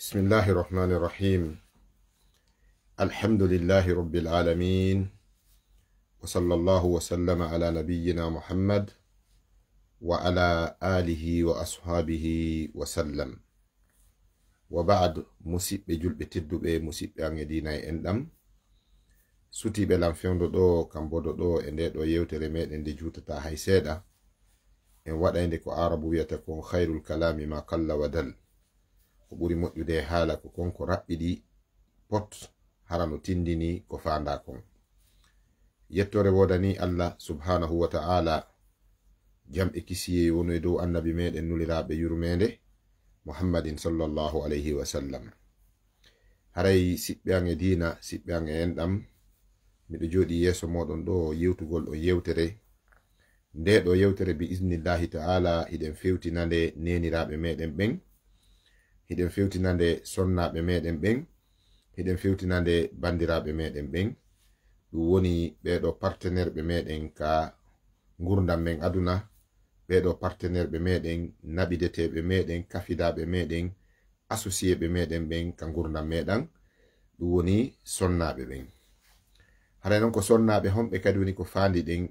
بسم الله الرحمن الرحيم. الحمد لله رب العالمين، وصلى الله وسلم على نبينا محمد وعلى آله وأصحابه وسلم. وبعد مسيب جلب تدو بي مسيب يعني دينا اندم سوتي بلان فيوندو دو كامبودو دو اندي دو يوتري ميد اندي جوتتا هاي سيدا ان ودا اندي كو عربو يتكون خير الكلام ما قل ودل ko ɓuri moƴƴude haala ko konko raɓɓiɗi pot harano tindini ko fanda kon. yettore wodani Allah subhanahu wa ta'ala, jam e kisiye wonu e dow annabi meɗen nuliraɓe yurmede muhammadin sallallahu alayhi wa sallam. haray siɓɓe an e dina, siɓɓe an e enɗam, miɗo joɗi yeso moɗon ɗo yewtugol o yewtere nde ɗo yewtere bi iznillahi ta'ala hiɗen fewtinande neniraɓe meɗen ɓen, hiɗen fewtinande sonnaɓe meɗen ɓen, hiɗen fewtinande bandiraɓe meɗen ɓen. ɗum woni ɓeɗo partenaire ɓe meɗen ka gurdam men aduna, ɓeɗo partenaire ɓe meɗen naɓideteɓe meɗen, kafidaɓe meɗen, associé ɓe meɗen ɓen ka gurdam meɗen, ɗum woni sonnaɓe ɓen. haray noon ko sonnaɓe homɓe kadi woni ko fandi ɗen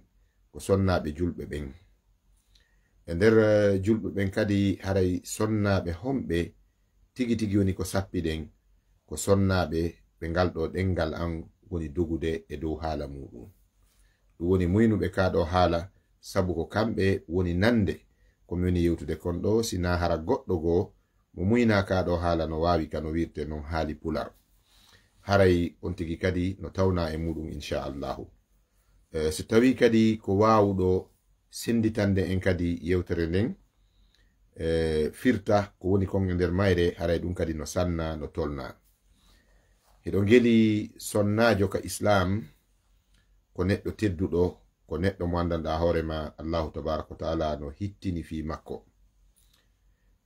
ko sonnaɓe julɓe ɓen. e nder julɓe ɓen kadi haray sonnaɓe homɓe tigi tigi woni ko sappiɗen ko sonnaɓe ɓe ngal ɗo ɗengal an woni dogude e dow haala muɗum. ɗum woni muynuɓe ka ɗo haala, sabu ko kamɓe woni nande komi woni yewtude kon ɗo, sina hara goɗɗo goo mo muyna ka ɗo haala no wawi ka no wirte non haali pular. haray on tigi kadi no tawna e muɗum inchallahu. so tawi kadi ko wawuɗo senditande en kadi yewtere nden firta ko woni kon e nder mayre, haray ɗum kadi no sanna no tolna. hiɗo geli sonnajo ka islam ko neɗɗo tedduɗo, ko neɗɗo mo andanɗa hoorema allahu tabaraka wa taala no hittini fi makko.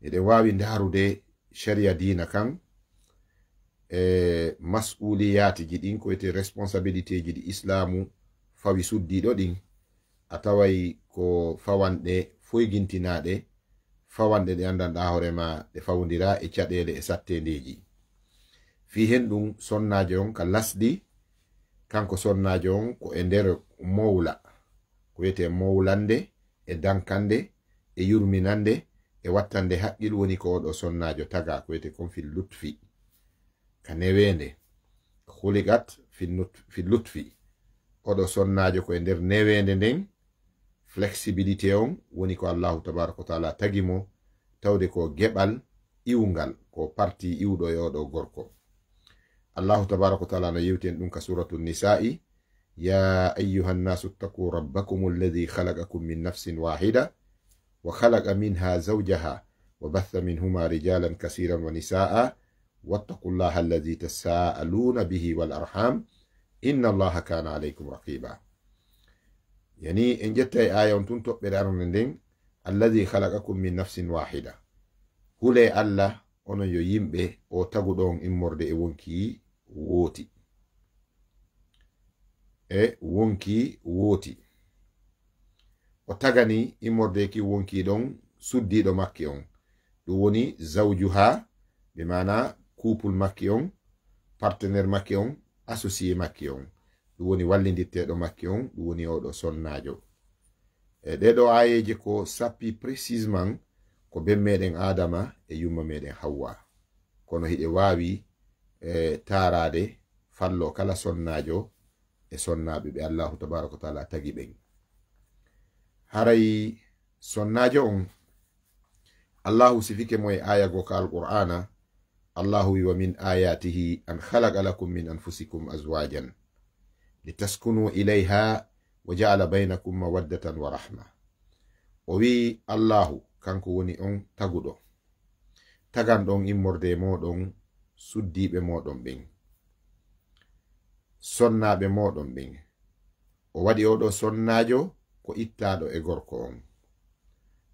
eɗen wawi darude sharia dina kan mas'uliyati ji ɗin, ko wiyete responsabilité ji ɗi islamu fawi suddiɗo ɗin, a taway ko fawanɗe foygintinaɗe, fawanɗe ɗe andanɗa hoorema ɗe fawodira e caɗele e sattendeji. fi hen ɗum sonnajo on ka lasɗi, kanko sonnajo on ko e nder mowla, ko wiyete mowlande e dankande e yurminande e wattande haqqil, woni ko oɗo sonnajo taga, ko wiyete kon fi lutfi, ka newende huligat fi lutfi. oɗo sonnajo ko e nder newende nden, flexibilité on woni ko allahu tabaraka wa taala tagimo tawde ko geɓal iwgal, ko parti iwɗo e oɗo gorko. allahu tabaraka wa taala no yewten ɗum ka suratu nisa'i: ya ayyuha nnasu ttaqu rabbakum alladhi khalaqakum min nafsin wahida wa khalaqa minha zawjaha wa batha minhuma rijalan kasiran wa nisa'a wattaqu llaha alladhi tasaaluna bihi wal arham inna allaha kana alaykum raqiba. yani en jetta e aya on tun toɓɓere arande nden, alladhi khalaqakum min nafsin wahida, hule allah onon yo yimɓe o taguɗon immorde e wonki wooti, o tagani immorde ki wonki ɗon suddiɗo makki on, ɗum woni zawjuha, ɓe mana couple makki on, partenaire makki on, associé makki on, ɗum woni wallidirteɗo makki on, ɗum woni oɗo sonnajo. e ɗeɗo ayeje ko sappi précisement ko ben meɗen adama e yumma meɗen hawwa, kono hiɗe wawi tarade fallo kala sonnajo e sonnaɓe ɓe allahu tabaraka wa taala tagi ɓen. haray sonnajo on allahu sifike mo e aya go ka alqur'ana. allahu wi: wa min ayatihi an khalaqa lakum min anfusikum azwajan litaskunu ilayha wa ja'ala baynakum mawaddatan wa rahma. o wi allahu kanko woni on taguɗo, tagan ɗon immorde moɗon suddiɓe moɗon ɓen, sonnaɓe moɗon ɓen. o waɗi oɗo sonnajo ko ittaɗo e gorko on.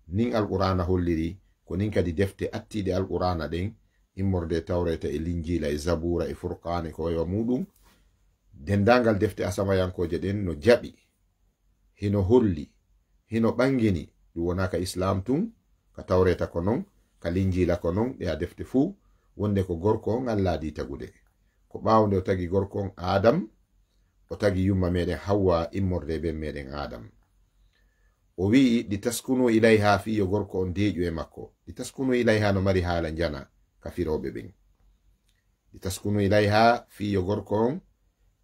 nin alqur'ana holliri, ko nin kadi defte attiɗe alqur'ana ɗen, immorde tawreta e linjila e zabura e furqane ko wayiwa muɗum, dendagal defte asamayankoje ɗen no jaɓi, hino holli, hino ɓangini ɗum wona ka islam tun, ka tawreta ko non, ka linjila ko non, ɗe a defte fuu wonde ko gorko on Allah di tagude ko ɓawde o tagi gorko on Adam o tagi yumma meɗen Hawwa immorde be meɗen Adam o wi di taskunu ilayha fi yo gorko on deeƴu e makko di taskunu ilayha no mari haala jana ka firoɓe ɓen di taskunu ilayha fi yo gorko on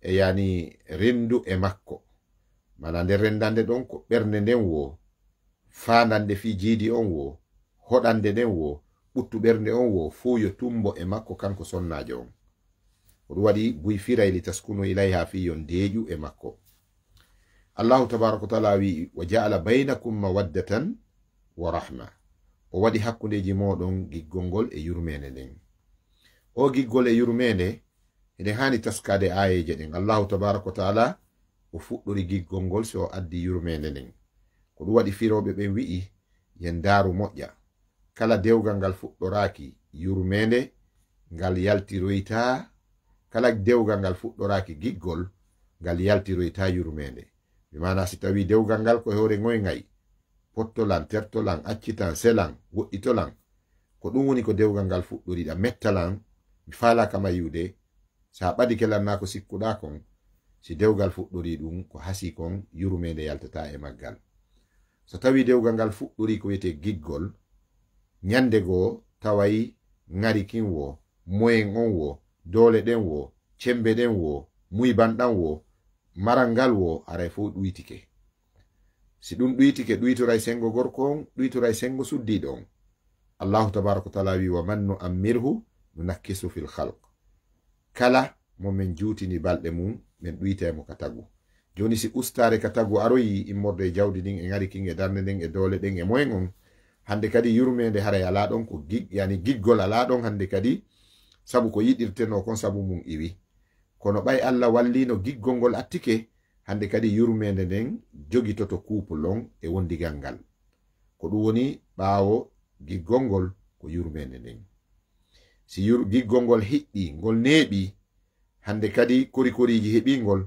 e yani rendu e makko mana nde rendande ɗon ko ɓernde nden wo fandande fi jiidi on wo hoɗande nden wo ɓuttu ɓernde on wo fuu yo tumbo e makko kanko sonnajo on oɗum waɗi buy firay li taskunu ilayha fi yon deeƴu e makko allahu tabaraka wa taala wi wa jaala baynakum mawaddatan wa rahma o waɗi hakkundeji moɗon giggol ngol e yurmende nden o giggol e yurmende ene hani taskade ayeje ɗen allahu tabaraka wa taala o fuɗɗori giggol ngol so addi yurmende nden ko ɗum waɗi firoɓe ɓen wi'i yen daaru moƴƴa kala dewgal ngal fuɗɗoraki yurmende ngal yaltiroyta kala dewgal ngal fuɗɗoraki giggol ngal yaltiroyta yurmende mi mana si tawi dewgal ngal ko hore ngoyngay pottolan tertolan accitan selan woɗɗitolan ko ɗum woni ko dewgal ngal fuɗɗoriɗa mettalan mi faala kama yiwde sa ɓadi kelanna ko sikkuɗa kon si dewgal fuɗɗori ɗum ko hasi kon yurmende yaltata e maggal so tawi dewgal ngal fuɗɗori ko wiyete giggol nyande goo tawayi ngari kin wo moyen on wo dole ɗen wo cembe ɗen wo muybanɗan wo marangal wo aray fo ɗuytike si ɗum ɗuytike ɗuytoray sengo gorko on ɗuytoray sengo suddiɗo on allahu tabaraka wa taala wi wa man nu ammirhu nu nakkisu fil khalq kala mo min juutini balɗe mum min ɗuytemo ka tagu joni si ustare ka tagu aroyi immorde e jawdi ɗin e ngari kin e darde nden e dole ɗen e moyen on hande kadi yurmede haray ala ɗon ko yani giggol ala ɗon hande kadi sabu ko yiɗirteno kon sabu mum iwi kono ɓay Allah wallino giggol ngol attike hande kadi yurmede nden jogitoto kuupulon e wondigal ngal ko ɗum woni ɓaawo giggol ngol ko yurmede nden si giggol ngol hiɗɗi ngol neeɓi hande kadi korikoriji heɓingol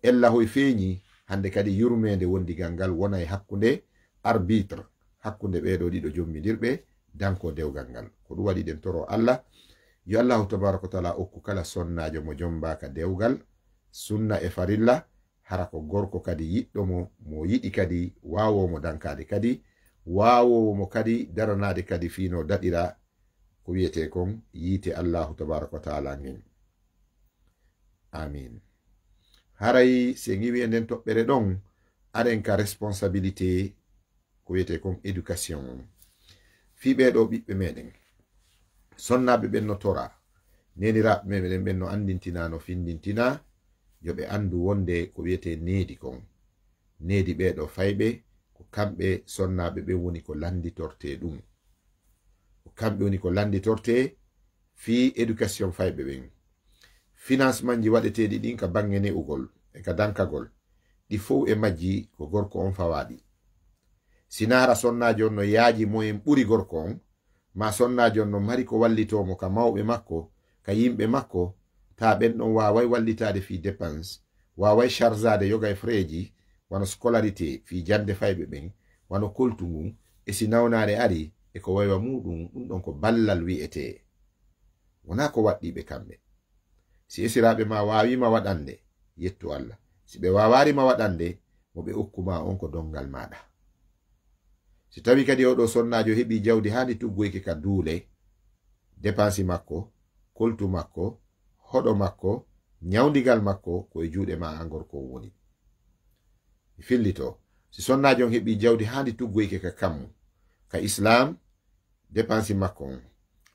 ella hoy feeñi hande kadi yurmede wondigal ngal wona e hakkunde arbitre hakkunde ɓeɗo ɗiɗo jommidirɓe danko dewgal ngal ko ɗum waɗi ɗen toro Allah yo allahu tabaraka wa taala okku kala sonnajo mo jombaka dewgal sunna e farilla hara ko gorko kadi yiɗɗo mo yiɗi kadi wawomo dankade kadi wawomo kadi daranade kadi fino daɗira ko wiyete kon yiite allahu tabaraka wa taala ngin amin haray se ngiwi e nden toɓɓere ɗon aɗen ka responsabilité ko wiyete kon éducation fiɓeɗo ɓiɓɓe meɗen sonnaɓe ɓen no tora neniraɓe meɗen ɓen no andintina no findintina yoɓe andu wonde ko wiyete needi kon needi ɓeɗo fayɓe ko kamɓe sonnaɓe ɓen woni ko landitorte ɗum ko kamɓe woni ko landitorte fi éducation fayɓe ɓen financement ji waɗeteɗi ɗin ka bange ne'ugol e ka dankagol ɗi fof e majji ko gorko on fawaɗi sinara sonnajo on no yaaji moyen ɓuri gorko on ma sonnajo on no mari ko wallitomo ka mawɓe makko ka yimɓe makko ta ɓen ɗon wawai wallitade fi dépense wawai chargeade yoga e freji wano scolarité fi jande fayɓe ɓen wano koltu ngun e si nawnare ari e ko waywa muɗum ɗum ɗon ko ballal wi'ete wona ko waɗɗiɓe kamɓe si esiraɓe ma wawima waɗande yettu Allah si ɓe wawarima waɗande mo ɓe okkuma on ko dongal maɗa si tawi kadi oɗo sonnajo heɓi jawdi hani tuggoyke ka duule dépense makko koltu makko hoɗo makko nyawdigal makko koye juuɗe ma an gorko woni fillito si sonnajo on heɓi jawdi hani tuggoyke ka kammu ka islam dépense makko on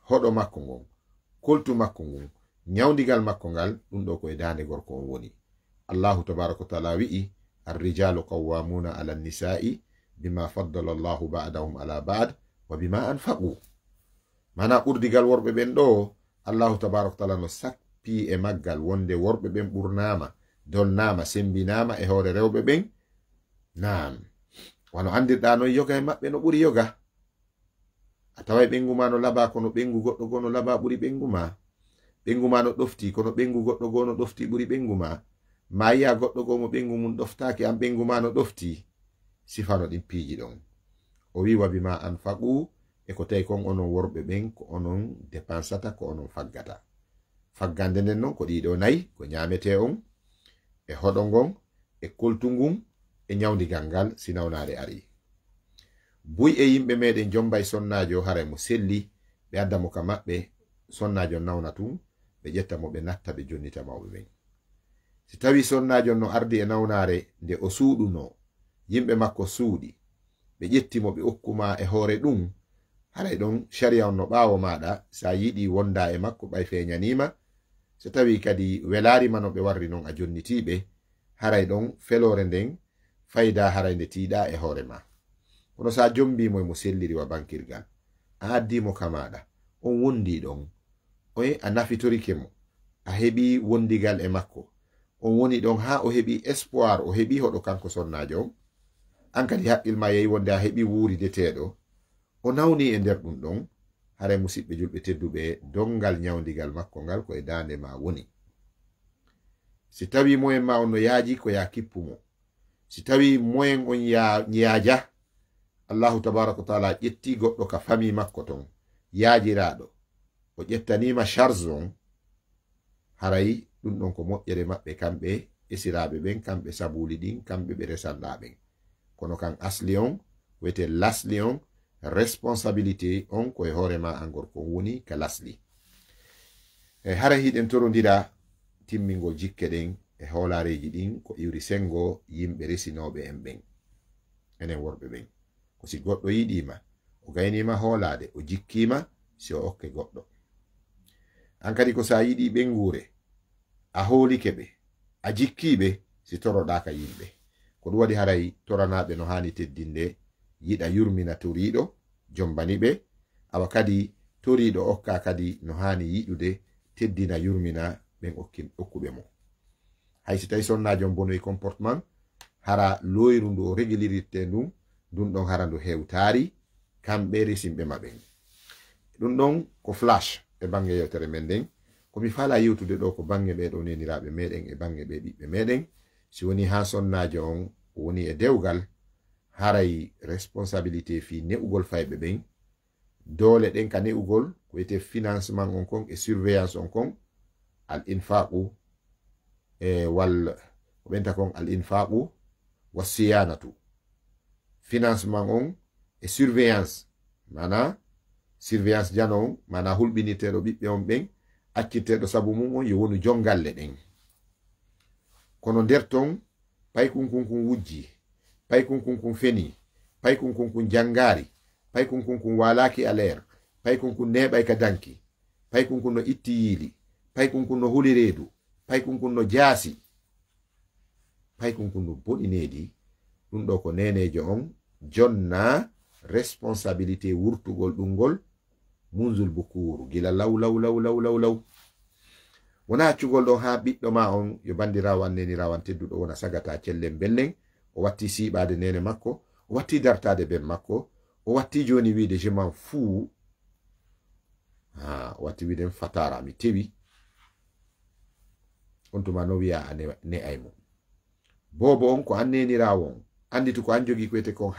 hoɗo makko ngon koltu makko ngon nyawdigal makko ngal ɗum ɗo koye dande gorko on woni allahu tabaraka wa taala wi'i arrijalu qawwamuna ala nisai bima faddala allahu ba'dahum ala ba'd wa bima anfaqu mana ɓurdigal worɓe ɓen ɗo allahu tabaraka wa taala no sappi e maggal wonde worɓe ɓen ɓurnama dolnama sembinama e hoore rewɓe ɓen naam wano andirɗa noon yoga e maɓɓe no ɓuri yoga a tawai ɓengu ma no laba kono ɓengu goɗɗo goo no laba ɓuri ɓengu ma ɓengu ma no ɗofti kono ɓengu goɗɗo goo no ɗofti ɓuri ɓengu ma yi'a goɗɗo goo mo ɓengu mum ɗoftaki an ɓengu ma no ɗofti sifano ɗin piiji ɗon o wi wa bima anfaqu e ko tawi kon onon worɓe ɓen ko onon dépensata ko onon faggata. Faggande nden noon ko ɗiɗo nayi ko ñamete on e hoɗo ngon e koltu ngun e ñawdigal ngal sinawnare ari. Buy e yimɓe meɗen jombay sonnajo haray mo selli ɓe adda mo ka maɓɓe sonnajo nawna tun ɓe ƴetta mo ɓe natta ɓe jonnita mawɓe ɓen. Si tawi sonnajo no ardi e nawnare nde o suuɗuno yimɓe makko suuɗi ɓe ƴettimo ɓe okkuma e hoore ɗum haray ɗon sharia on no ɓaawo maɗa sa yiɗi wonda e makko ɓay feñanima so tawi kadi welarima no ɓe warri noon a jonnitiɓe haray ɗon felore nden fayda haray nde tiiɗa e hoore ma. Kono sa jombimo mo selliri wa bankirgal a addimo ka maɗa on wondi ɗon oye a nafitorike mo a heɓi wondigal e makko on woni ɗon ha o heɓi espoir o heɓi hoɗo kanko sonnajo on an kadi haqqil ma yehi wonde a heɓi wuurideteɗo o nawni e nder ɗum ɗon haray musidɓe julɓe tedduɓe dongal ñawdigal makko ngal ko e dande ma woni. Si tawi moyen ma on no yaaji ko ya kippumo, si tawi moyen on yaaja Allahu tabaraka wa taala ƴetti goɗɗo ka fami makko ton yaajiraɗo o ƴettanima charge on haray ɗum ɗon ko moƴƴere maɓɓe kamɓe esiraɓe ɓen kamɓe sabuli ɗin kamɓe ɓe resanɗaɓen. Kono kan asli on wete lasli on responsabilité on koye hoorema an gorko woni ka lasli. Hara hiɗen torodira timmingo jikke ɗen e hoolareji ɗin ko iwri sengo yimɓe resinoɓe en ɓen enen worɓe ɓen ko si goɗɗo yiɗima o gaynima hoolade o jikkima si o okke goɗɗo. An kadi ko sa yiɗi ɓengure a hoolike ɓe a jikkiɓe si toroɗaka yimɓe ko ɗum waɗi haray toranaɓe no hani teddinde yiɗa yurmina toriɗo jombani ɓe awa kadi toriɗo okka kadi no hani yiɗude teddina yurmina ɓen okkuɓe mo. Hay si tawi sonnajo bonoyi comportement hara loyru ndu o régulirité ndum ɗum ɗon hara ndu hewtari kamɓe resimɓe maɓen. Ɗum ɗon ko flash e bange yewtere men nden komi fala yewtude ɗo ko bange ɓeɗo neniraɓe meɗen e bange ɓe ɓiɓɓe meɗen si woni ha sonnajo on woni e dewgal haray responsabilité fi ne'ugol fayɓe ɓen doole ɗen ka ne'ugol ko wiyete financement on kon e surveillance on kon al infaqu e wal ko ɓenta kon al infaqu wa siyanatu financement on e surveillance mana surveillance jano on mana hulɓinirteɗo ɓiɓɓe on ɓen accirteɗo sabu mum on yo wonu jongalle ɗen. Kono nder ton pay kunkunkun wujji pay kunkunkun feni pay kunkunkun jangari pay kunkunkun walaki alaire pay kunkun neɓay ka danki pay kunkun no itti yiili pay kunkun no huli reedu pay kunkun no jaasi pay kunkun no boɗineedi ɗum ɗo ko nenejo on jonna responsabilité wurtugol ɗum ngol munzul bukuru gila law wona accugol ɗon ha ɓiɗɗo ma on yo bandirawo an nenirawan tedduɗo wona sagata cellen bellen o watti siɓade nene makko o watti dartade ben makko o watti joni wiide je m'en fous o watti wiiden fatara mi tewi on tuma no wiya a ne aymo bobo on ko an nenirawo on anditu ko an jogi ko wiyete kon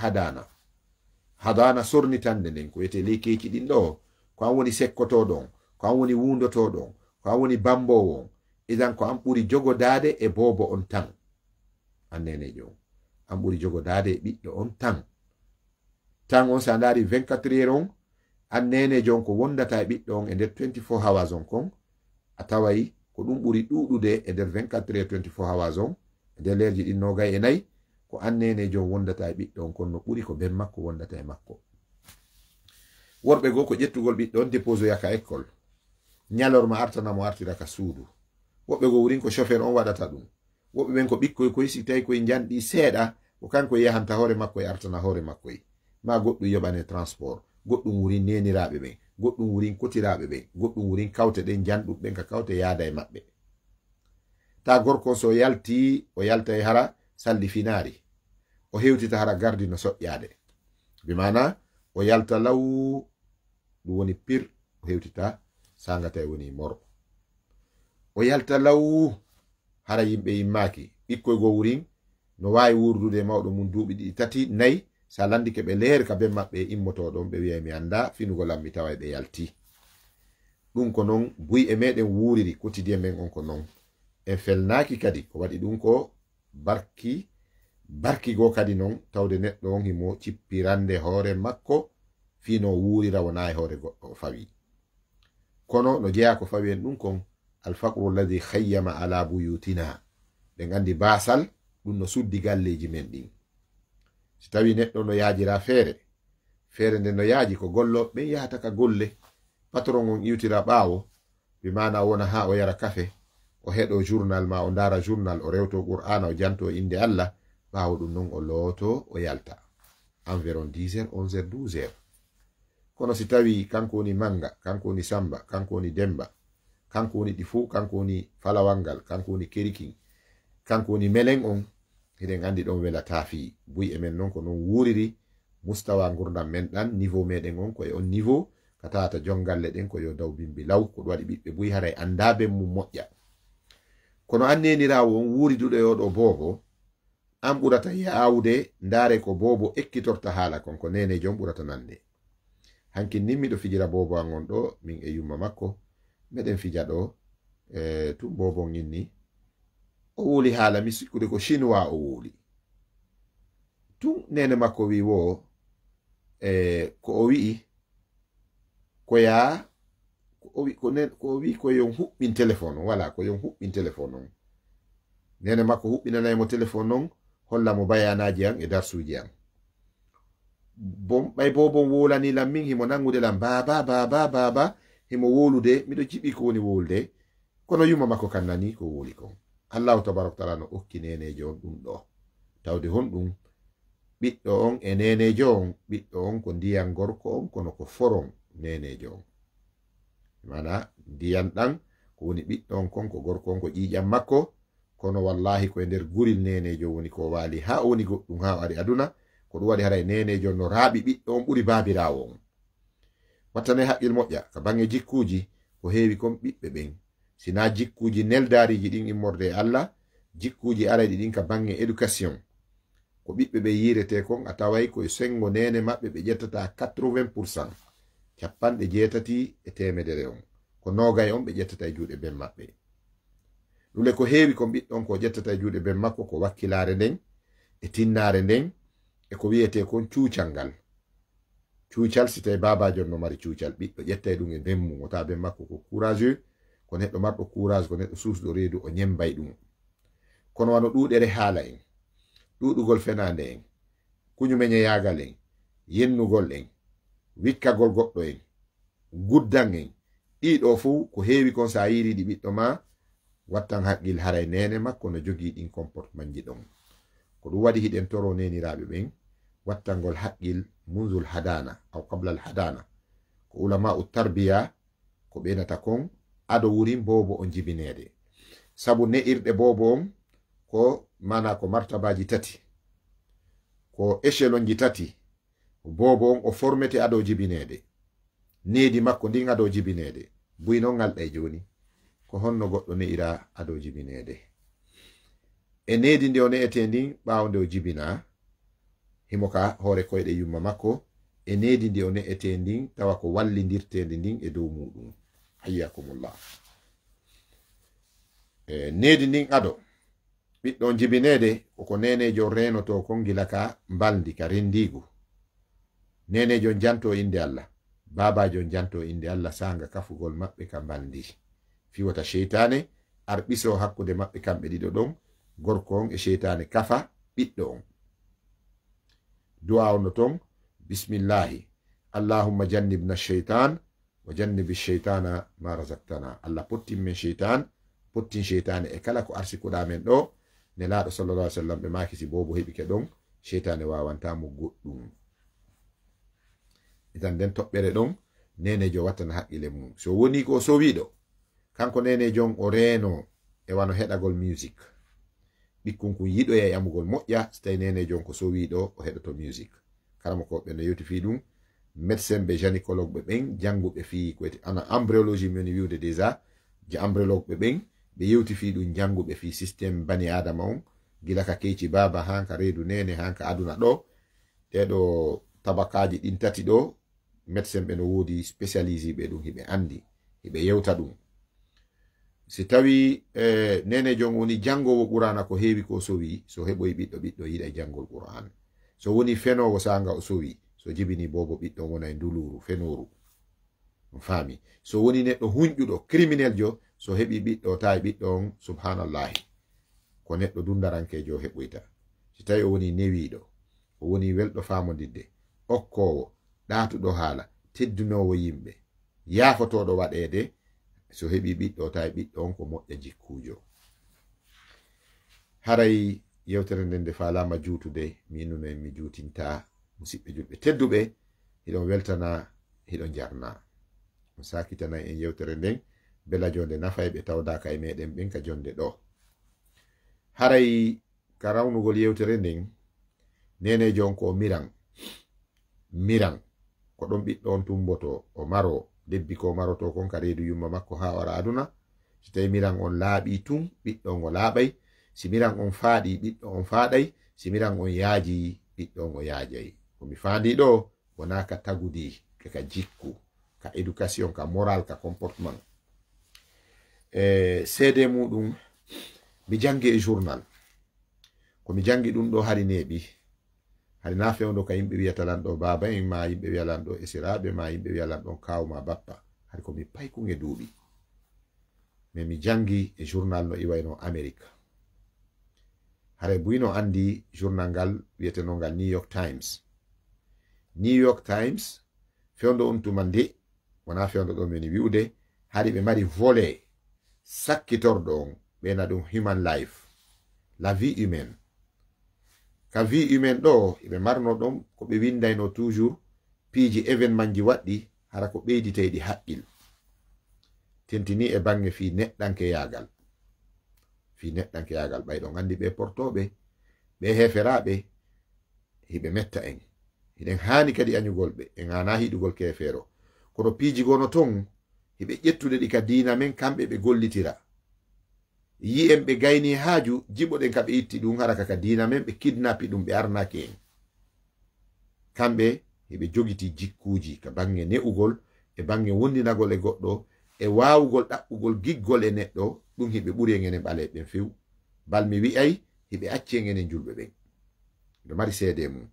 hadana sornitande nden ko wiyete leykeki ɗin ɗo ko an woni sekkotoɗon ko an woni wundotoɗon ko an woni bambowo on idan ko an ɓuri jogodade e bobo on tan an nenejo on an ɓuri jogodade e ɓiɗɗo on tan on sa ndaari 24 heures on an nenejo on ko wondata e ɓiɗɗo on e nder 24 hours on kon a taway ko ɗum ɓuri ɗuɗude e nder 24 heures 24 hours on e nder lerji ɗin nogay e nayi ko an nenejo on wondata e ɓiɗɗo on kon no ɓuri ko ben makko wondata e makko. Worɓe goo ko ƴettugol ɓiɗɗo on dépose yaka école ñalorma artanamo artira ka suudu woɓɓe goo wurin ko chauffeur on waɗata ɗum woɓɓe ɓen ko ɓikkoy koy si tawi koye janɗi seeɗa ko kanko yahanta hoore makko e artana hoore makko ma goɗɗum yoɓane transport goɗɗum wurin neniraɓe ɓen goɗɗum wurin kotiraɓe ɓen goɗɗum wurin kawte ɗen janɗum ɓen ka kawte yaada e maɓɓe ta gorko so yalti o yalta e hara salli finari o hewtita hara gardi no soƴƴade bimana o yalta law ɗum woni pir o hewtita sangata e woni moro o yalta law hara yimɓe yimmaki ɓikkoy go wurin no wawi wurdude mawɗo mum duuɓi ɗiɗi tati nayi sa landi ke ɓe leeri ka be maɓɓe immotoɗon ɓe wiya mi anda finugo lam mi tawa ɓe yalti ɗum ko non buy e meɗen wuriri quotidien men on ko non en felnaki kadi ko waɗi ɗum ko barki go kadi non tawde neɗɗo on himo cippirande hoore makko fino wurira wona e hoore goɗɗo fawi kono no jeeya ko fawi en ɗum kon alfaqru alladi khayyama ala buyutina ɓe gandi basal ɗum no suddi galleji men ɗin si tawi neɗɗo no yaajira feere nde no yaaji ko gollo ɓen yahata ka golle patron on iwtira ɓaawo ɓe mana wona ha o yara kafe o heɗo journal ma o ndara journal o rewto qur'ana o janto inde Allah ɓaawo ɗum non o looto o yalta environ 10h 11h 12h kono si tawi kanko woni manga kanko woni samba kanko woni demba kanko woni ɗi fuu kanko woni falawalngal kanko woni kerikin kanko woni melen on eɗen andi ɗon welata fi buy e men non ko non wuriri mustawa gurdam men ɗan niveau meɗen on koye on niveau ka tawata jongalle ɗen ko yo daw bimbi law ko ɗum waɗi ɓiɓɓe buy haray andaɓe mum moƴƴa kono annenirawo on wuriduɗo e oɗo boobo an ɓurata yawde ndaare ko boobo ekkitorta haala kon ko nene jom ɓurata nande hankin nin miɗo fijira boobo an on ɗo min e yumma makko meɗen fija ɗo tum boobo inni o wuli haala mi sikkude ko chinois o wuli tun nene makko wi wo ko o wi'i koya ko wi ko yon huɓɓin téléphone on wala ko yon huɓɓin téléphone on nene makko huɓɓinanaymo téléphone on holla mo bayanaji an e darsuji an ɓay bo bon wolanilam min himo nangude lam baba himo wolude miɗo jiɓi ko woni wolde kono yuma makko kan nani ko woli kon allahu tabaraka taala no okki nenejo on ɗum ɗo tawde honɗum ɓiɗɗo on e nenejo on ɓiɗɗo on ko ndiyan gorko on kono ko foron nenejo on mana ndiyan ɗan ko woni ɓiɗɗo on kon ko gorko on ko ƴiƴam makko kono wallahi koye nder guril nenejo woni ko waali ha o woni goɗɗum ha o ari aduna ko ɗum waɗi haray nenejo no raaɓi ɓiɗɗo on ɓuri babirawo on wattane haqqil moƴƴa ka bange jikkuji ko heewi kon ɓiɓɓe ɓen sina jikkuji neldariji ɗin immorde e Allah jikkuji arayɗi ɗin ka bange éducation ko ɓiɓɓe ɓe yirete kon a taway koye sengo nene maɓɓe ɓe ƴettata 80% capanɗe 80 on ko nogay on ɓe ƴettata e juuɗe ben maɓɓe ɗule ko heewi kon ɓiɗɗon ko ƴettata e juuɗe ben makko ko wakkilare nden e tinnare nden e ko wiyete kon cuucal ngal cuucal si tawi babajon no mari cuucal ɓiɗɗo ƴettay ɗum e ben mum o tawa ben makko ko courageux ko neɗɗo marɗo courage ko neɗɗo susɗo reedu o ñembay ɗum kono wano ɗuɗere haala en ɗuɗugol fenande en kuñumeñe yagal en yennugol en wikkagol goɗɗo en guddan en ɗiɗo fuu ko heewi kon sa yiriɗi ɓiɗɗo ma wattan haqqil haray nene makko no jogii ɗin comportement ji ɗon ko ɗum waɗi hiɗen toro neniraɓe ɓen wattangol haqqil munzul hadana aw qabla al hadana ko ulama u tarbiya ko ɓenata kon ado wurin bobo on jibinede sabu ne'irɗe bobo on ko mana ko martabaji tati ko échelon ji tati bobo on o formete ado jibinede needi makko ndin ado jibinede buy non ngalɗa joni ko honno goɗɗo ne'ira ado jibinede e needi nde o ne'ete ndin ɓawo nde o jibina himoka hoore koyɗe yumma makko e needi ndi o ne'ete ndin tawa ko wallidirtede ndin e dow muɗum hayyakumullah needi ndin ado ɓiɗɗon jibinede koko nenejo renoto kon gila ka mbaldi ka rendigu nenejo janto inde Allah babajo janto inde Allah sanga kafugol maɓɓe ka mbaldi fiwata sheytane arɓiso hakkude maɓɓe kamɓe ɗiɗo ɗon gorko on e sheytane kafa ɓiɗɗo on du'a on ton bismillahi allahumma jannibna sheytan wa jannibi sheytana ma razaqtana Allah pottin men sheytan pottin sheytane e kala ko arsikuɗa men ɗo nelaɗo sallallahu alaihi wasallam ɓe makisi bobo heɓike ɗon sheytane wawantamo goɗɗum itan nden toɓɓere ɗon nenejo wattana haqqile mum so woni ko sowiɗo kanko nenejon o reeno e wano heɗagol music ɓikkun kun yiɗo e yamugol moƴƴa so tawi nenejon ko sowiɗo o heɗoto music karama ko ɓe no yewti fi ɗum médecin ɓe gynécologue ɓe ɓen janguɓe fi ko ana embryologie mini wiwde déjà embryologue ɓe ɓen ɓe yewti fi ɗum janguɓe fi systéme bani adama on gila ka keyci baba hanka reedu nene hanka aduna ɗo ɗeɗo tabakaji ɗin tati ɗo médecin ɓe no wodi spécialisé ɓe ɗum hiɓe andi hiɓe yewta ɗum si tawi nenejo woni jangowo qur'ana ko heewi ko sowi so heɓoyi ɓiɗɗo yiɗa jangol qur'an so woni fenowo sanga o sowi so jibini bobo ɓiɗɗo wona e nduluru fenoru fami so woni neɗɗo hunƴuɗo criminel jo so heɓi ɓiɗɗo tawi ɓiɗɗo on subhanallahi ko neɗɗo dundarankejo heɓoyta si tawi o woni newiɗo o woni welɗo famodidde okkowo ɗatuɗo haala teddunowo yimɓe yafotoɗo waɗede so heɓi ɓiɗɗo tawi ɓiɗɗo on ko moƴƴa jikkujo haray yewtere nden nde falama juutude minuno en mi juutinta musidɓe julɓe tedduɓe hiɗon weltana hiɗon jarna on sakitana en yewtere nden bela jonde nafa ɓe tawdaka e meɗen ɓen ka jonde ɗo haray ka rawnugol yewtere nden nenejo on ko miran ko ɗon ɓiɗɗo on tumboto o maro debbi ko maroto kon ka reedu yumma makko ha wara aduna so tawi miran on laaɓi tun ɓiɗɗo on o laaɓay si miran on faaɗi ɓiɗɗo on faaɗay si miran on yaaji ɓiɗɗo on o yaajay komi faandi ɗo wona ka tagudi ka jikku ka éducation ka moral ka comportement seede muɗum mi jangi e journal komi jangi ɗum ɗo hari neeɓi hari na fewndo ka yimɓe wiyata lan ɗo baba en ma yimɓe wiya lan ɗo esiraɓe ma yimɓe wiya lan ɗon kawma bappa hari komi paykuge duuɓi mais mi jangi e journal no iwayno Amérique haray buyno andi journal ngal wiyeteno ngal New York Times fewndo on tuma nde wona fewndo ɗo mini wi'ude hari ɓe mari volet sakkitorɗo on ɓena ɗum human life la vie humaine ka vie humaine ɗo ɓe marno ɗon ko ɓe windayno toujours piiji événement ji waɗɗi hara ko ɓeyditeyɗi haqqil tentini e bange fi neɗɗanke yagal ɓayɗon andi ɓe portoɓe ɓe heferaɓe hiɓe metta en hiɗen hani kadi añugol ɓe en ana hiɗugol kefero kono piiji gono ton hiɓe ƴettude ɗi ka diina men kamɓe ɓe gollitira yi'en ɓe gayni haaju jiɓoɗen ka ɓe itti ɗum hara kaka diina men ɓe kidnapi ɗum ɓe arnaki en kamɓe hiɓe jogiti jikkuji ka bange ne'ugol e bange wondinagol e goɗɗo e wawugol ɗaɓɓugol giggol e neɗɗo ɗum hiɓe ɓuri en enen ɓaleɓen few balmi wi'ay hiɓe acci en enen julɓe ɓen ɗo mari seede mum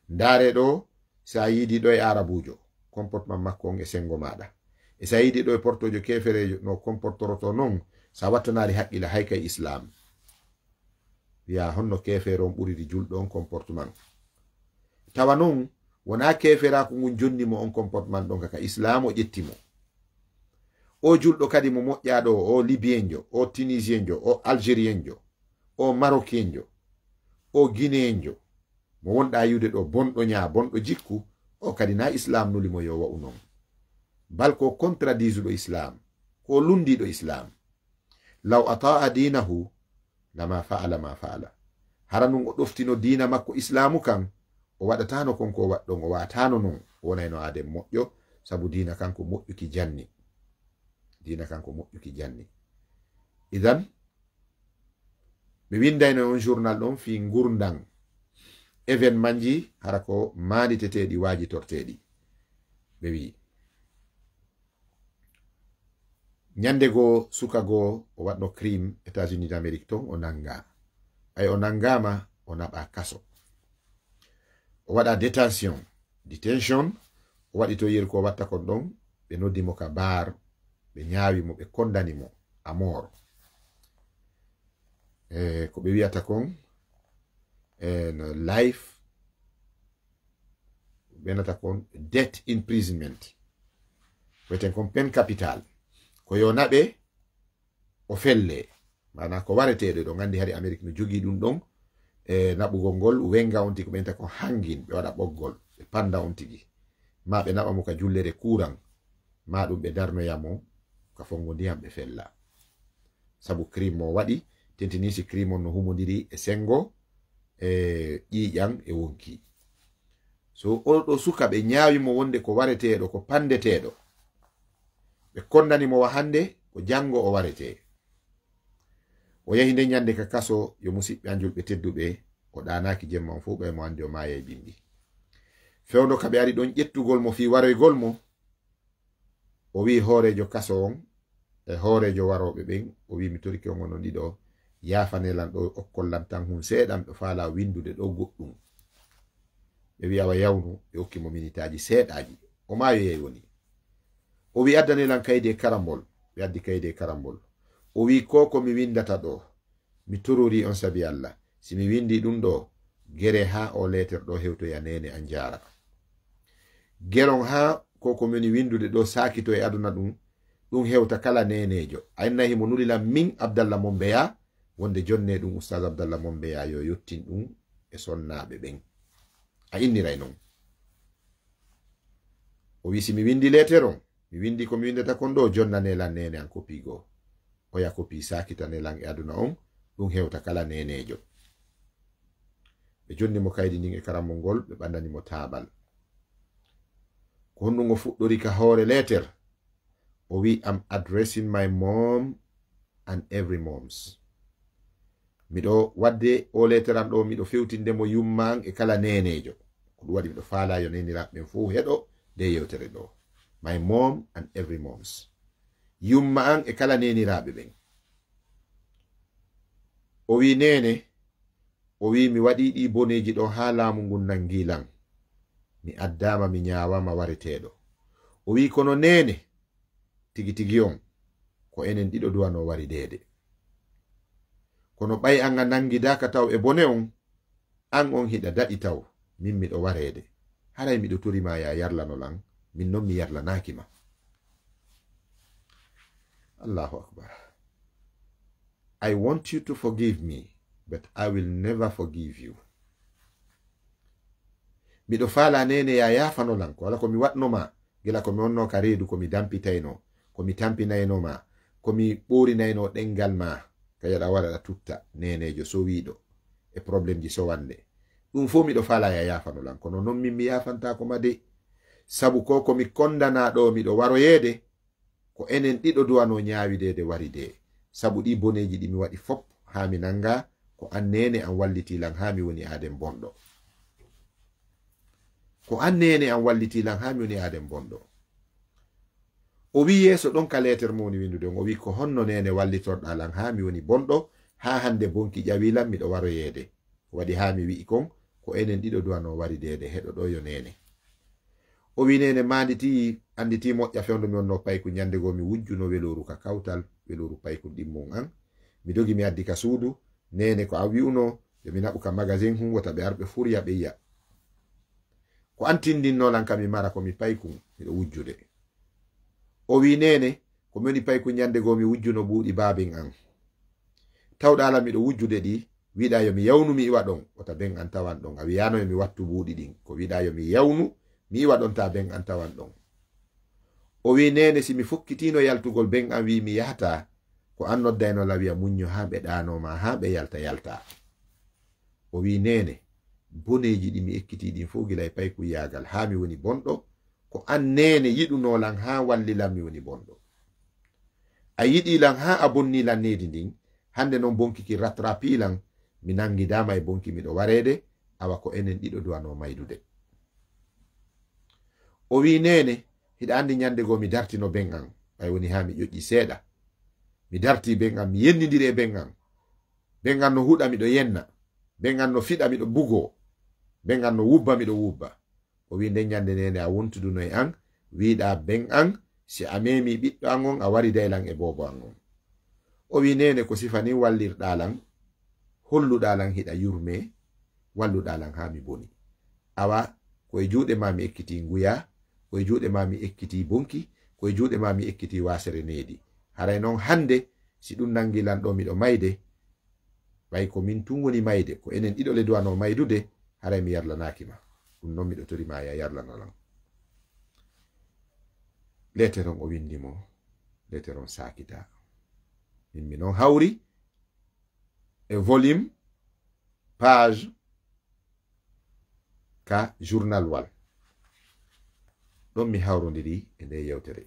ndaare ɗo sa yiidi ɗo e arabujo comportement makko on e sengo maɗa e sa yiidi ɗo e portojo keferejo no comportoroto non sa wattanari haqqila hay kay islam wiya honno kefere on ɓuriri julɗo on comportement tawa non wona keferaku ngun jonnimo on comportement ɗon kaka islam o ƴettimo o julɗo kadi mo moƴƴaɗo o libienjo o tunisienjo o algérienjo o marocainjo o guinéenjo mo wonɗa yiwde ɗo bonɗo nya bonɗo jikku o kadi na islam nulimo yo wa'u non bal ko contradisuɗo islam ko lundiɗo islam law ata'a dinahu lama fa'ala ma fa'ala hara nun o ɗoftino dina makko islamu kan o waɗatano konko waɗɗon o watano non o wonayno aden moƴƴo sabu dina kanko moƴƴuki janni idan ɓe windayno on journal ɗon fi gurdan événement ji hara ko manditeteɗi wajitorteɗi ɓe wi nyande go suka go o waɗno crime États-Unis d'Amérique ton o nanga ay o nangama o naɓa kaso o waɗa detention o waɗi to yeri ko watta kon ɗon ɓe noddimo ka bar ɓe ñaawimo ɓe kondanimo a mort ko ɓe wiyata kon no life ɓenata kon death imprisonment weten kon peine capital ko yo naɓe o felle mana ko wareteɗo ɗo gandi hari Amérique no jogui ɗum ɗon naɓugol ngol wenga on tigi ko ɓenta ko hangin ɓe waɗa ɓoggol ɓe panda on tigi ma ɓe naɓa mo ka jullere courant ma ɗum ɓe darnoyamo ka fongo ndiyam ɓe fella sabu crime mo waɗi tentini si crime on no humodiri e sengo e ƴiƴan e wonki so oɗo suka ɓe ñaawimo wonde ko wareteɗo ko pandeteɗo ɓe kondanimo wa hande ko jango o warete o yahi nde nyande ka kaso yo musidɓe an julɓe tedduɓe o ɗanaki jemma on fu ɓe mo andi o maaya e bimbi fewndo ka ɓe ari ɗon ƴettugol mo fi waroygol mo, o wi hoorejo kaso on e hoorejo waroɓe ɓen, o wi mi toriki on onon ɗiɗo yafanelan ɗo okkollam tan hun seeɗan ɓe faala windude ɗo goɗɗum. ɓe wi awa yawnu, ɓe hokkimo minitaji seeɗaji, o maayo yeyi woni. o wi addanelan kayde e karambol, ɓe addi kayde e karambol. o wi ko komi windata ɗo mi torori on sabi Allah, si mi windi ɗum ɗo gere ha o letter ɗo hewtoya nene an jara. geron ha ko komini windude ɗo sakito e aduna ɗum hewta kala nenejo. a innahi mo nulilan min Abdallah Mombeya, wonde jonne ɗum Oustaz Abdallah Mombeya yo yottin ɗum e sonnaɓe ɓen. a inniray non. o wi si mi windi letter on, mi windi ko mi windata kon ɗo, jonnanelan nene an kopi goo. o ya kopi sakitanelan e aduna on, ɗum hewta kala nenejo. ɓe jonni mo kaydi ndin e karambol ngol, ɓe ɓandani mo taɓal. ko honɗum o fuɗɗori ka hoore letter. o wi am addressing my mom and every moms. miɗo wadde o letter am ɗo, miɗo fewtinde mo yumman e kala nenejo. ko ɗum waɗi miɗo faala yo neniraɓe ɓen fuu heɗo nde yewtere ɗo. my mom and every moms. yumma an e kala neniraɓe ɓen. o wi nene, o wi mi waɗi ɗi boneji ɗo ha laamu ngun nangilan, mi addama mi nyawama wareteɗo. o wi kono nene tigi tigi on ko enen ɗiɗo duwano wari dede. kono ɓay an a nangidaka taw e bone on, an on hiɗa daɗi taw min miɗo warede. haray miɗo torima ya yarlanolan, min non mi yarlanakima. Allahu akbar. I want you to forgive me, but I will never forgive you. miɗo faala nene ya yafanolan, ko wala ko mi watnoma gila ko mi wonno ka reedu, ko mi dampitayno, ko mi tampinaynoma, ko mi ɓorinayno ɗengal ma ka yaɗa waɗaɗa tutta nenejo sowiɗo e probléme ji sowande. ɗum fo miɗo faala ya yafanolan, kono non min mi yafantako ma de. sabu ko komi kondana ɗo miɗo waroyede, ko enen ɗiɗo duwano ñawidede wari de. sabu ɗi boneji ɗi mi waɗi fop ha mi nanga, ko an nene an wallitilan ha mi woni aden bonɗo. ko an nene an wallitilan ha mi woni aden bonɗo. o wi yeso ɗon ka letter mo woni windude on, o wi ko honno nene wallitorɗalan ha mi woni bonɗo, ha hande bonki ƴawilan miɗo waroyede. waɗi ha mi wi'i kon ko enen ɗiɗo duwano wari dede, heɗo ɗo yo nene. o wi nene manditi anditi moƴƴa fewndo mi wonno payku, ñande go mi wujjuno weloru ka kawtal, weloru payku ɗimmon an. mi dogi mi addi ka suudu. nene ko a wi'uno yo mi naɓu ka magasin hum, wota ɓe arɓe furya ɓe yiya. ko an tindinnolan ka mi mara ko mi payku miɗo wujjude. o wi nene ko mi woni payku ñande go mi wujjuno ɓuuɗi babin an. tawɗala miɗo wujjude ɗi, wiɗa yo mi yawnu mi iwa ɗon, wota ben an tawan ɗon. a wiyano yo mi wattu ɓuuɗi ɗin, ko wiɗa yo mi yawnu mi iwa ɗon ta ben an tawan ɗon. o wi nene si mi fokkitino yaltugol, ben an wi mi yahata, ko an noddayno la wiya muñño ha ɓe ɗanoma ha ɓe yalta. o wi nene boneji ɗi mi ekkiti ɗin fo gila e payku yagal ha mi woni bonɗo, ko an nene yiɗunolan ha wallilan mi woni bonɗo. a yiɗilan ha a bonnilan nedi ndin, hande noon bonkiki rattrapilan mi nangidama e bonki miɗo warede, awa ko enen ɗiɗo duwano maydude. o wi nene hiɗa andi ñande go mi dartino ben an, ɓay woni ha mi ƴoƴƴi seeɗa. mi darti ben an, mi yennidiri e ben an. ben an no huɗa miɗo yenna, ben an no fiɗa miɗo bugo, ben an no wubba miɗo wubba. o wi nden ñande nene a wontuduno e an, wiɗa ben an si a memi ɓiɗɗo an on a wari daylan e bobo an on. o wi nene ko sifani wallirɗalan, holluɗalan hiɗa yurme, walluɗalan ha mi boni. awa koye juuɗe ma mi ekkiti nguya, koye juuɗe ma mi ekkiti bonki, koye juuɗe ma mi ekkiti wasere nedi. haray noon hande si ɗum nangilan ɗo miɗo mayde, ɓay ko min tun woni mayde, ko enen ɗiɗo le duwano maydude, haray mi yarlanakima. ɗum noon miɗo torima ya yarlanolan. letter on o windimo, letter on sakita. min mi noon hawri e volume page ka journal wal ɗon mi hawrodiri e nde yewtere.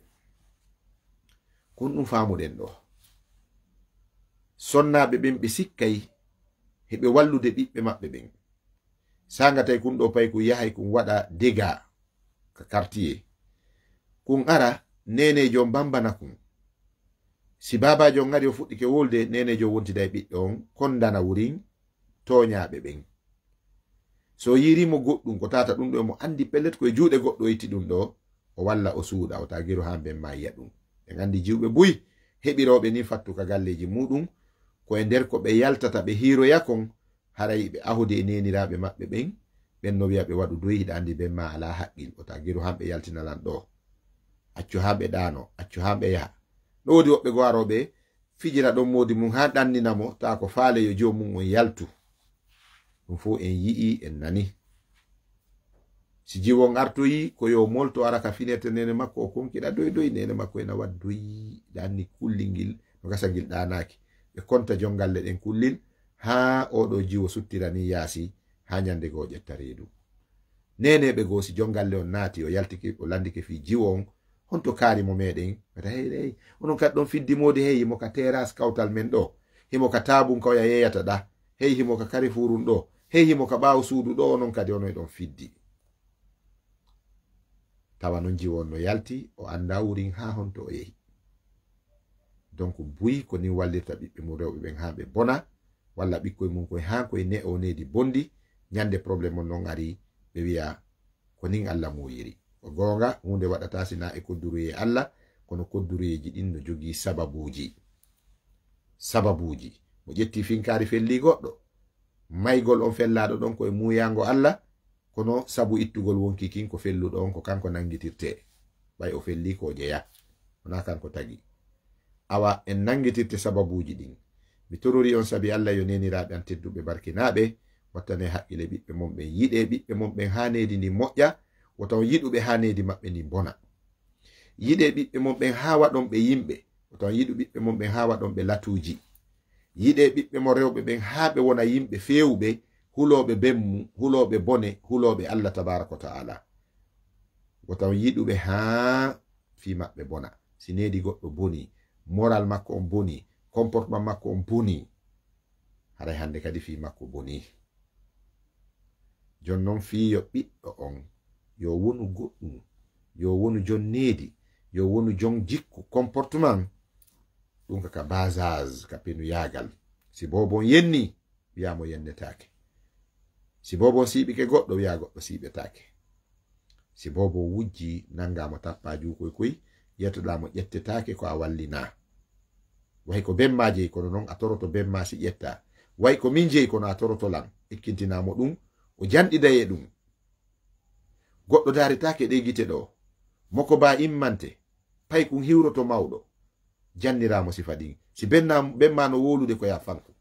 kon ɗum famuɗen ɗo, sonnaɓe ɓen ɓe sikkay heɓe wallude ɓiɓɓe maɓɓe ɓen, sanga tay kun do pay ku yahay kun wada dega ka quartier kun ara nene jo bambana kun si baba jo ngari o fuɗɗi ke wolde nene jo wonti day ɓiɗɗo on kondana wurin toñaɓe ɓen so yirimo goɗɗum ko tata ɗum ɗo mo andi pellet koye juuɗe goɗɗo itti ɗum ɗo o walla o suuɗa o tagiru ha ben ma yiya ɗum en andi jiwɓe buy heɓiroɓe ni fattu ka galleji muɗum koye nder ko ɓe yaltata ɓe hiroya kon haray ɓe ahude e neniraɓe maɓɓe ɓen no wiya ɓe waɗu doyi hiɗa andi ben ma ala haqqil o tagiru hamɓe yaltinalan ɗo accu hamɓe ɗano accu hamɓe yaha ɗo wodi woɓɓe go aroɓe fijira ɗon modi mum ha ɗanninamo ta ko faale yo jomum on yaltu ɗum fo en yi'i en nani si jiwon artoyi ko yo molto ara ka finete nene makko o konkiɗa doy nene makko ena wad doyi ɗanni kullil ngil no gasa ngil ɗanaki ɓe konta jongalle ɗen kullil ha oɗo jiwo suttirani yaasi ha nyande go ƴetta reedu nene ɓe go si jongalle on naati o yaltiki o landike fi jiwo on honto kaari mo meɗen wata hey onon kat ɗon fiddi modi hey himo ka teras kawtal men ɗo himo ka tabum kawya yeyata ɗa hey himo ka kari furun ɗo hey himo ka ɓawo suudu ɗo onon kadi onon ɗon fiddi tawa non jiwon no yalti o anda wurin ha honto o yehi donc buyi ko ni wallirta ɓiɓɓe mum rewɓe ɓen ha ɓe bona walla ɓikkoye mum koye ha koye ne o nedi bondi nyande probléme on non ari ɓe wiya ko nin Allah moyiri o gonga hunde waɗata sina e kodduruye Allah kono kodduruyeji ɗin no jogi sababuji mo ƴetti finkari felli goɗɗo maygol on fellaɗo ɗon koye muyango Allah kono sabu ittugol wonki kin ko felluɗo on ko kanko nangitirte ɓay o felli ko jeya wona kanko tagi awa en nangitirte sababuji ɗin mi torori on sabi Allah yo neniraɓe an tedduɓe barkinaɓe wattane haqqile ɓiɓɓe mon ɓen yiɗe ɓiɓɓe mon ɓen ha nedi ndi moƴƴa wotaw yiɗuɓe ha nedi maɓɓe ndi bona yiɗe ɓiɓɓe mon ɓen ha waɗon ɓe yimɓe wotaw yiɗu ɓiɓɓe mon ɓen ha waɗon ɓe latuji yiɗe ɓiɓɓe mon rewɓe ɓen ha ɓe wona yimɓe fewɓe huloɓe bemmu huloɓe bone huloɓe Allah tabaraka wa ta'ala wotaw yiɗuɓe ha fi maɓɓe bona si nedi goɗɗo boni moral makko on boni comportement makko on boni haray hande kadi fi makko boni jonnon fiyo ɓiɗɗo on yo wonu goɗɗum yo wonu jon nedi yo wonu jon jikku comportement ɗum kaka basage ka penu yagal si bobon yenni wiyamo yennetake si bobon siɓike goɗɗo wiya goɗɗo siɓetake si bobo wujji nangamo tappa jukoy koy yettoɗamo ƴettetake ko a wallina way ko bemma jeyi kono noon a toroto bemma si ƴetta way ko min jeyi kono a toroto lam ikkintinamo ɗum o janɗidaye ɗum goɗɗo daritake ɗe gite ɗo moko ba immante pay kum hiwroto mawɗo janniramo sifa ɗin si bemma no wolude ko ya fanko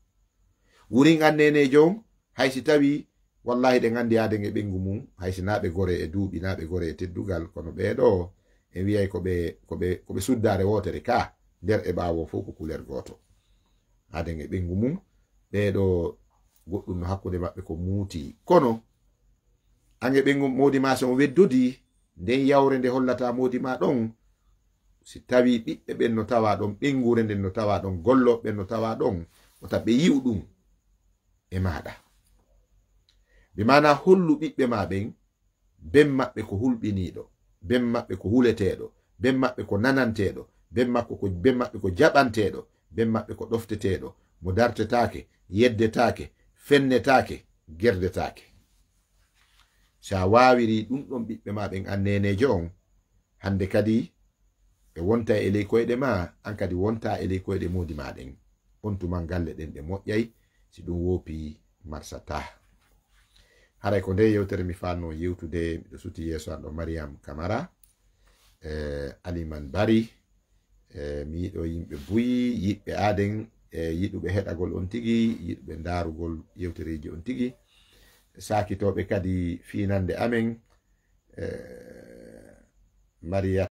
wurin annene jon haysi tawi wallahi ɗe gandi yaade e ɓengu mum haysi naɓe gore e duuɓi naɓe gore e teddugal kono ɓeɗo e wiyay koɓe suddare wotere ka nder e ɓawo fof ko couleur goto haade e ɓengu mum ɓeɗo goɗɗum no hakkude maɓɓe ko muuti kono ange ɓengu modi ma so weddodi nden yawre nde hollata modi ma ɗon si tawi ɓiɓɓe ɓen no tawa ɗon ɓengure nden no tawa ɗon gollo ɓen no tawa ɗon wota ɓe yi'u ɗum e maɗa ɓe mana hollu ɓiɓɓe ma ɓen ben maɓɓe ko hulɓiniɗo ben maɓɓe ko huleteɗo ben maɓɓe ko nananteɗo ben maɓɓe ko jaɓanteɗo ben maɓɓe ko ɗofteteɗo mo dartetake yeddetake fennetake gerdetake sa wawiri ɗum ɗon ɓiɓɓe ma ɓen annenejo on hande kadi ɓe wonta e ley koyɗe ma an kadi wonta e ley koyɗe modi maɗen on tuman galle ɗen ɗe moƴƴay si ɗum wopi marsata haray ko nde yewtere mi fanno yewtude miɗo suti yeso an ɗo Mariam Camara Aliman Bari mi yiɗo yimɓe buyi yiɓɓe aden yiɗuɓe heɗagol on tigi yiɗuɓe darugol yewtereji on tigi sakitoɓe kadi finande amen Maria